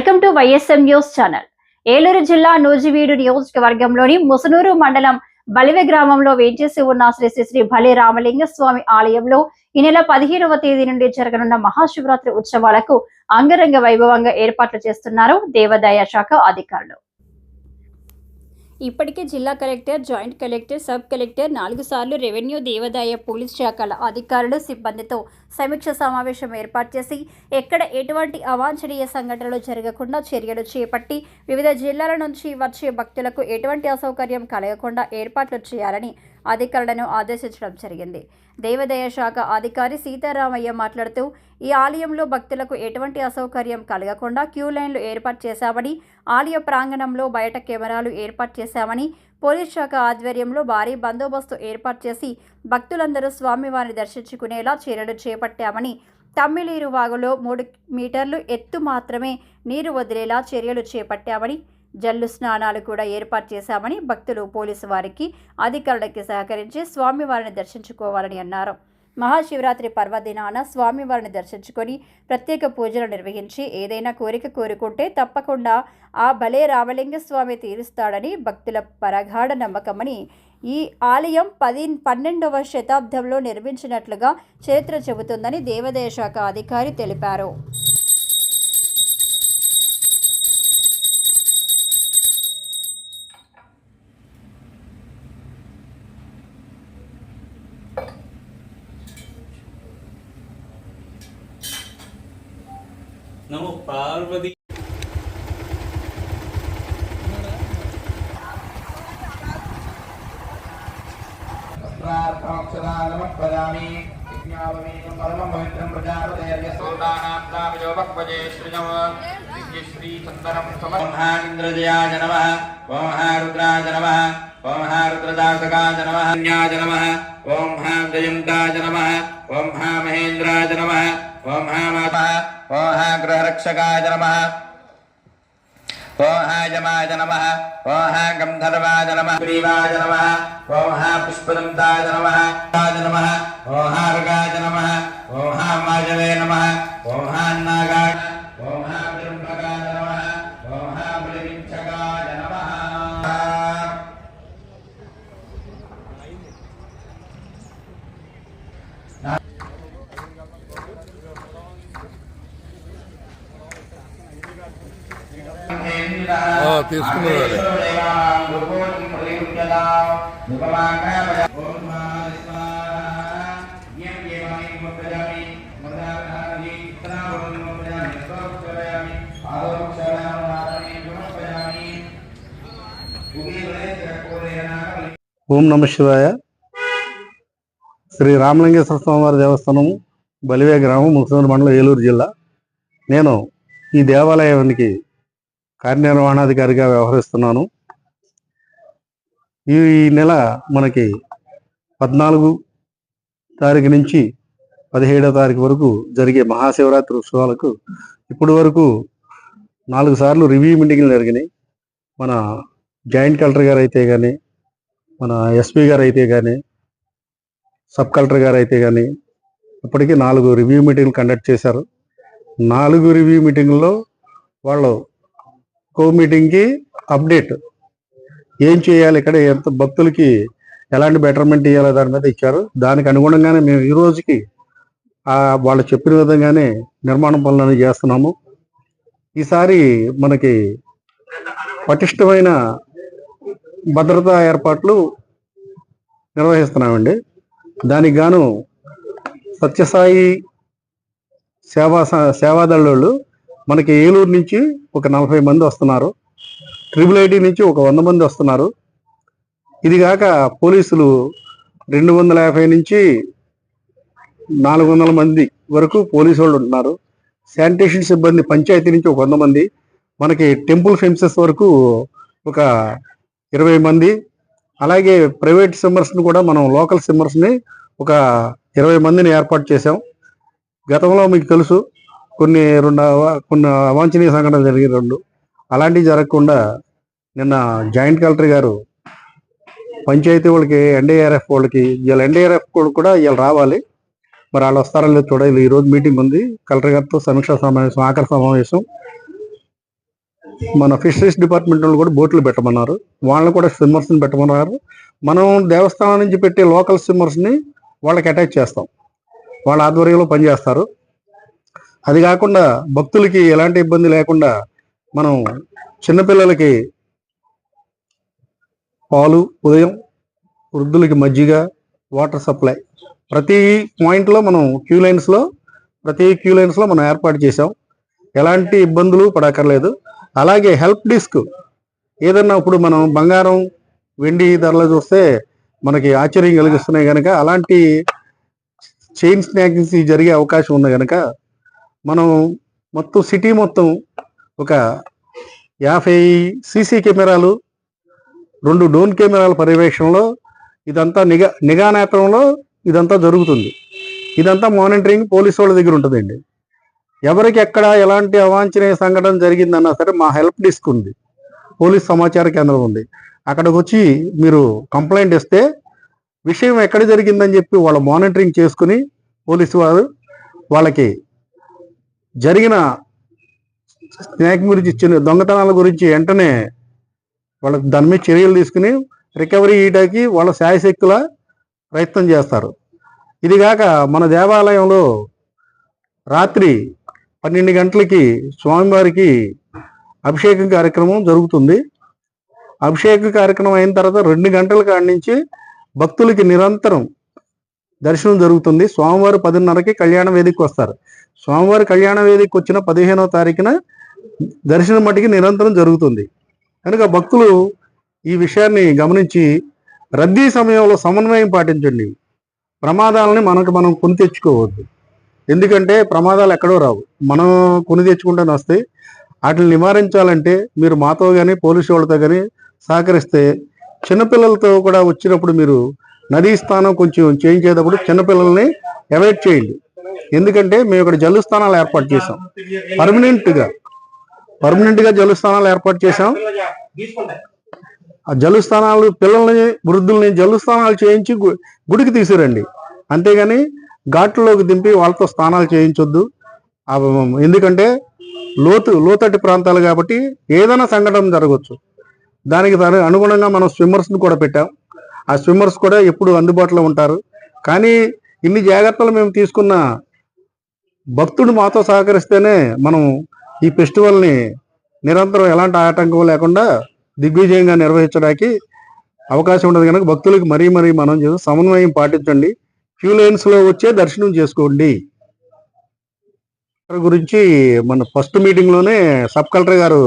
Welcome to YSM news channel. Eluru జిల్లా నూజివీడు నియోజకవర్గంలోని ముసునూరు మండలం బలివె గ్రామంలో వేంచేసి ఉన్న శ్రీ శ్రీ శ్రీ బలి రామలింగ స్వామి ఆలయంలో ఈ నెల 17వ తేదీ నుండి జరగనున్న మహాశివరాత్రి ఉత్సవాలకు అంగరంగ వైభవంగా ఏర్పాట్లు చేస్తున్నారు దేవాదాయ శాఖ అధికారులు. ఇప్పటికే జిల్లా collector, joint collector, sub collector 4 సార్లు రెవెన్యూ, దేవాదాయ, పోలీస్ శాఖల అధికారులు, సిబ్బందితో సమీక్ష సమావేశం ఏర్పాటు చేసి ఎక్కడ ఎటువంటి అవాంఛనీయ సంఘటనలు జరగకుండా చర్యలు చేపట్టి వివిధ జిల్లాల నుంచి వచ్చే భక్తులకు ఎటువంటి అసౌకర్యం కలగకుండా ఏర్పాట్లు చేయాలని అధికారులను ఆదేశించడం జరిగింది. దేవాదాయ శాఖ అధికారి సీతారామయ్య మాట్లాడుతూ, ఈ ఆలయంలో భక్తులకు ఎటువంటి అసౌకర్యం కలగకుండా క్యూ లైన్లు ఏర్పాటు చేశామని, ఆలయ ప్రాంగణంలో బయట కెమెరాలు ఏర్పాటు చేశామని, పోలీస్ శాఖ ఆధ్వర్యంలో భారీ బందోబస్తు ఏర్పాటు చేసి భక్తులందరూ స్వామివారిని దర్శించుకునేలా చర్యలు చేపట్టామని, తమ్మిలీరు వాగులో 3 మీటర్లు ఎత్తు మాత్రమే నీరు వదిలేలా చర్యలు చేపట్టామని, జల్లు స్నానాలు కూడా ఏర్పాటు చేశామని, భక్తులు పోలీసు వారికి, అధికారులకి సహకరించి స్వామివారిని దర్శించుకోవాలని అన్నారు. మహాశివరాత్రి పర్వదినాన స్వామివారిని దర్శించుకొని ప్రత్యేక పూజలు నిర్వహించి ఏదైనా కోరిక కోరుకుంటే తప్పకుండా ఆ భలే రామలింగ స్వామి తీరుస్తాడని భక్తుల పరగాఢ నమ్మకమని, ఈ ఆలయం 12వ శతాబ్దంలో నిర్మించినట్లుగా చరిత్ర చెబుతుందని దేవాదాయ శాఖ అధికారి తెలిపారు. नमो पार्वती प्रार्थनाक्षरानमपदामि विज्ञापनेकं परमं पवित्रं प्रजापतेर्य सोतानां प्रापयो भक्वजे श्रीजम श्री चन्दनं समर्पयामि. नमः ओम रुद्राय नमः ओम रुद्रदासकाय नमः न्याय नमः ओम जयन्ताय नमः ओम महेन्द्राय नमः ओम माता ओम गृहरक्षकाय नमः ओम यमाय नमः ओम गंधर्वाय नमः ग्रीवाय नमः ओम पुष्पदन्ताय नमः नमः ओम ऋगाय नमः ओम माजवे नमः ओम नागाय ओम त्र्यंबकाय नमः ओम बलिविंचकाय नमः. తీసుకున్నారు ఓం నమ శివాయ. శ్రీ రామలింగేశ్వర స్వామివారి దేవస్థానం, బలివే గ్రామం, ముసునూరు మండలం, ఏలూరు జిల్లా. నేను ఈ దేవాలయానికి కార్యనిర్వహణాధికారిగా వ్యవహరిస్తున్నాను. ఈ నెల మనకి 14వ తారీఖు నుంచి 17వ తారీఖు వరకు జరిగే మహాశివరాత్రి ఉత్సవాలకు ఇప్పటి వరకు 4 సార్లు రివ్యూ మీటింగ్లు జరిగినాయి. మన జాయింట్ కలెక్టర్ గారు అయితే కానీ, మన ఎస్పీ గారు అయితే కానీ, సబ్ కలెక్టర్ గారు అయితే కానీ ఇప్పటికీ 4 రివ్యూ మీటింగ్లు కండక్ట్ చేశారు. 4 రివ్యూ మీటింగ్లో వాళ్ళు కో మీటింగ్కి అప్డేట్ ఏం చేయాలి, ఇక్కడ ఎంత భక్తులకి ఎలాంటి బెటర్మెంట్ ఇవ్వాలో దాని మీద ఇచ్చారు. దానికి అనుగుణంగానే మేము ఈ రోజుకి వాళ్ళు చెప్పిన విధంగానే నిర్మాణ పనులను చేస్తున్నాము. ఈసారి మనకి పటిష్టమైన భద్రతా ఏర్పాట్లు నిర్వహిస్తున్నామండి. దానికి గాను సత్యసాయి సేవాదళ్ళు మనకి ఏలూరు నుంచి ఒక 40 మంది వస్తున్నారు. IIIT నుంచి ఒక 100 మంది వస్తున్నారు. ఇది కాక పోలీసులు 250 నుంచి 400 మంది వరకు పోలీసు వాళ్ళు ఉంటున్నారు. శానిటేషన్ సిబ్బంది పంచాయతీ నుంచి ఒక 100 మంది, మనకి టెంపుల్ ఫెన్సెస్ వరకు ఒక 20 మంది, అలాగే ప్రైవేట్ స్విమ్మర్స్ని కూడా మనం లోకల్ స్విమ్మర్స్ని ఒక 20 మందిని ఏర్పాటు చేసాం. గతంలో మీకు తెలుసు కొన్ని అవాంఛనీయ సంఘటనలు జరిగిన 2 అలాంటివి జరగకుండా నిన్న జాయింట్ కలెక్టర్ గారు పంచాయతీ వాళ్ళకి, NDRF వాళ్ళకి, వీళ్ళ NDRF కూడా వీళ్ళు రావాలి, మరి వాళ్ళు వస్తారో లేదు చూడాలి. ఈరోజు మీటింగ్ ఉంది కలెక్టర్ గారితో, సమీక్షా సమావేశం, ఆఖరి సమావేశం. మన ఫిషరీస్ డిపార్ట్మెంట్ వాళ్ళు కూడా బోట్లు పెట్టమన్నారు, వాళ్ళని కూడా స్విమ్మర్స్ని పెట్టమన్నారు. మనం దేవస్థానం నుంచి పెట్టే లోకల్ స్విమ్మర్స్ని వాళ్ళకి అటాచ్ చేస్తాం, వాళ్ళ ఆధ్వర్యంలో పనిచేస్తారు. అది కాకుండా భక్తులకి ఎలాంటి ఇబ్బంది లేకుండా మనం చిన్నపిల్లలకి పాలు ఉదయం, వృద్ధులకి మజ్జిగ, వాటర్ సప్లై ప్రతి పాయింట్లో మనం ప్రతి క్యూ లైన్స్లో మనం ఏర్పాటు చేసాం. ఎలాంటి ఇబ్బందులు పడక్కర్లేదు. అలాగే హెల్ప్ డెస్క్ ఏదన్నా ఇప్పుడు మనం బంగారం వెండి ధరలు చూస్తే మనకి ఆశ్చర్యం కలిగిస్తున్నాయి కనుక అలాంటి చైన్ స్నాకింగ్స్ జరిగే అవకాశం ఉంది కనుక మనం మొత్తం సిటీ మొత్తం ఒక 50 సీసీ కెమెరాలు, 2 డ్రోన్ కెమెరాల పర్యవేక్షణలో ఇదంతా నిఘా నేత్రంలో ఇదంతా జరుగుతుంది. ఇదంతా మానిటరింగ్ పోలీసు వాళ్ళ దగ్గర ఉంటుందండి. ఎవరికి ఎక్కడ ఎలాంటి అవాంఛనీయ సంఘటన జరిగిందన్నా సరే మా హెల్ప్ డెస్క్ ఉంది, పోలీస్ సమాచార కేంద్రం ఉంది. అక్కడికి వచ్చి మీరు కంప్లైంట్ ఇస్తే విషయం ఎక్కడ జరిగిందని చెప్పి వాళ్ళు మానిటరింగ్ చేసుకుని పోలీసు వారు వాళ్ళకి జరిగిన స్నాక్ గురించి, దొంగతనాల గురించి వెంటనే వాళ్ళకి దాని మీద చర్యలు తీసుకుని రికవరీ చేయడానికి వాళ్ళ శాయశక్తుల ప్రయత్నం చేస్తారు. ఇది కాక మన దేవాలయంలో రాత్రి 12 గంటలకి స్వామివారికి అభిషేకం కార్యక్రమం జరుగుతుంది. అభిషేక కార్యక్రమం అయిన తర్వాత 2 గంటల కాడి నుంచి భక్తులకి నిరంతరం దర్శనం జరుగుతుంది. స్వామివారు 10:30కి కళ్యాణ వేదికకి వస్తారు. స్వామివారి కళ్యాణ వేదికకి వచ్చిన 15వ తారీఖున దర్శనం మటుకి నిరంతరం జరుగుతుంది. కనుక భక్తులు ఈ విషయాన్ని గమనించి రద్దీ సమయంలో సమన్వయం పాటించండి. ప్రమాదాలని మనం కొని తెచ్చుకోవద్దు. ఎందుకంటే ప్రమాదాలు ఎక్కడో రావు, మనం కొని తెచ్చుకుంటూనే వస్తాయి. వాటిని నివారించాలంటే మీరు మాతో కానీ పోలీసు వాళ్ళతో కానీ సహకరిస్తే, చిన్నపిల్లలతో కూడా వచ్చినప్పుడు మీరు నదీ స్థానం కొంచెం చేయించేటప్పుడు చిన్నపిల్లల్ని అవాయిడ్ చేయండి. ఎందుకంటే మేము ఇక్కడ జల్లు స్థానాలు ఏర్పాటు చేసాం, పర్మనెంట్గా జల్లు స్థానాలు ఏర్పాటు చేసాం. ఆ జల్లు స్థానాలు పిల్లల్ని, వృద్ధుల్ని జల్లు స్థానాలు చేయించి గుడికి తీసుకురండి. అంతేగాని ఘాట్లలోకి దింపి వాళ్ళతో స్నానాలు చేయించొద్దు. ఎందుకంటే లోతట్టు ప్రాంతాలు కాబట్టి ఏదైనా సంఘటన జరగవచ్చు. దానికి అనుగుణంగా మనం స్విమ్మర్స్ని కూడా పెట్టాం. ఆ స్విమ్మర్స్ కూడా ఎప్పుడు అందుబాటులో ఉంటారు. కానీ ఇన్ని జాగ్రత్తలు మేము తీసుకున్న భక్తుడు మాతో సహకరిస్తేనే మనం ఈ ఫెస్టివల్ని నిరంతరం ఎలాంటి ఆటంకం లేకుండా దిగ్విజయంగా నిర్వహించడానికి అవకాశం ఉంటుంది. కనుక భక్తులకు మరీ మనం సమన్వయం పాటించండి. క్యూ లైన్స్లో వచ్చే దర్శనం చేసుకోండి. గురించి మన ఫస్ట్ మీటింగ్లోనే సబ్ కలెక్టర్ గారు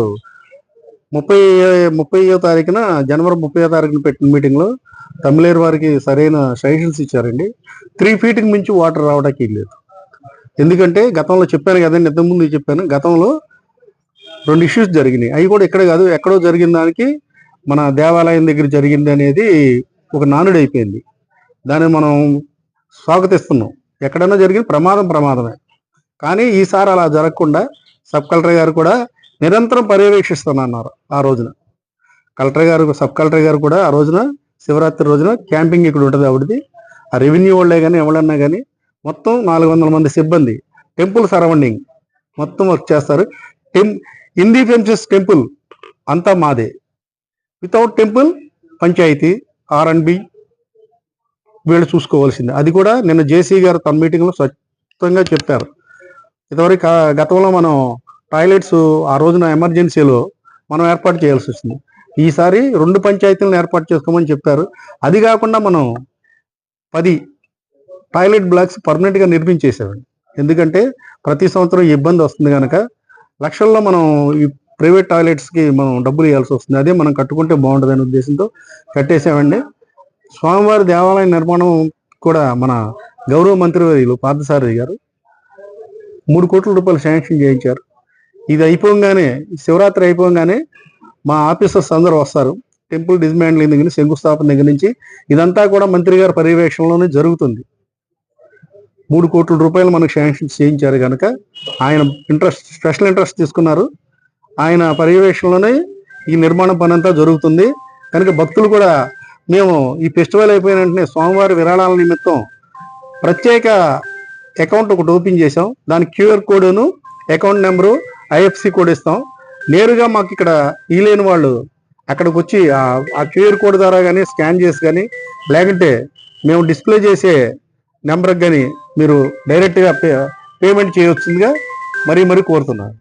30వ తారీఖున జనవరి 30వ తారీఖున పెట్టిన మీటింగ్లో తమిళేరు వారికి సరైన సజెషన్స్ ఇచ్చారండి. 3 ఫీట్కి మించి వాటర్ రావడానికి లేదు. ఎందుకంటే గతంలో చెప్పాను కదండి, ఇంతకుముందు చెప్పాను, గతంలో 2 ఇష్యూస్ జరిగినాయి. అవి కూడా ఇక్కడ కాదు, ఎక్కడో జరిగిన దానికి మన దేవాలయం దగ్గర జరిగింది అనేది ఒక నానుడు అయిపోయింది. దాన్ని మనం స్వాగతిస్తున్నాం. ఎక్కడైనా జరిగిన ప్రమాదమే. కానీ ఈసారి అలా జరగకుండా సబ్ కలెక్టర్ గారు కూడా నిరంతరం పర్యవేక్షిస్తానన్నారు. ఆ రోజున సబ్ కలెక్టర్ గారు కూడా ఆ రోజున శివరాత్రి రోజున క్యాంపింగ్ ఇక్కడ ఉంటుంది ఆవిడది. ఆ రెవెన్యూ వాళ్ళే కానీ ఎవరన్నా కానీ మొత్తం 400 మంది సిబ్బంది టెంపుల్ సరౌండింగ్ మొత్తం వర్క్ చేస్తారు. హిందీ ఫెన్సెస్ టెంపుల్ అంతా మాదే. వితౌట్ టెంపుల్ పంచాయతీ R&B వీళ్ళు చూసుకోవాల్సిందే. అది కూడా నిన్న జేసీ గారు తన మీటింగ్లో స్పష్టంగా చెప్పారు. ఇంతవరకు గతంలో మనం టాయిలెట్స్ ఆ రోజున ఎమర్జెన్సీలో మనం ఏర్పాటు చేయాల్సి వచ్చింది. ఈసారి 2 పంచాయతీలను ఏర్పాటు చేసుకోమని చెప్పారు. అది కాకుండా మనం 10 టాయిలెట్ బ్లాక్స్ పర్మనెంట్గా నిర్మించేసామండి. ఎందుకంటే ప్రతి సంవత్సరం ఇబ్బంది వస్తుంది కనుక లక్షల్లో మనం ఈ ప్రైవేట్ టాయిలెట్స్కి మనం డబ్బులు ఇవ్వాల్సి వస్తుంది. అదే మనం కట్టుకుంటే బాగుంటుందనే ఉద్దేశంతో కట్టేసామండి. స్వామివారి దేవాలయ నిర్మాణం కూడా మన గౌరవ మంత్రివర్యులు పార్థసారథి గారు 3 కోట్ల రూపాయలు శాంక్షన్ చేయించారు. ఇది అయిపోగానే, శివరాత్రి అయిపోగానే మా ఆఫీసర్స్ అందరూ వస్తారు. టెంపుల్ డిస్మాండ్లింగ్ దగ్గర నుంచి, శంకుస్థాపన దగ్గర నుంచి ఇదంతా కూడా మంత్రి గారి పర్యవేక్షణలోనే జరుగుతుంది. 3 కోట్ల రూపాయలు మనకు శాంక్షన్ చేయించారు కనుక ఆయన స్పెషల్ ఇంట్రెస్ట్ తీసుకున్నారు. ఆయన పర్యవేక్షణలోనే ఈ నిర్మాణ పని అంతా జరుగుతుంది. కనుక భక్తులు కూడా, మేము ఈ ఫెస్టివల్ అయిపోయిన వెంటనే స్వామివారి విరాళాల నిమిత్తం ప్రత్యేక అకౌంట్ ఒకటి ఓపెన్ చేసాం. దాని QR కోడ్ను, అకౌంట్ నెంబరు, IFSC కోడ్ ఇస్తాం. నేరుగా మాకు ఇక్కడ లేని వాళ్ళు అక్కడికి వచ్చి ఆ క్యూఆర్ కోడ్ ద్వారా కానీ స్కాన్ చేసి కానీ లేకుంటే మేము డిస్ప్లే చేసే నెంబర్కి కానీ మీరు డైరెక్ట్గా పేమెంట్ చేయవచ్చుగా మరీ కోరుతున్నాను.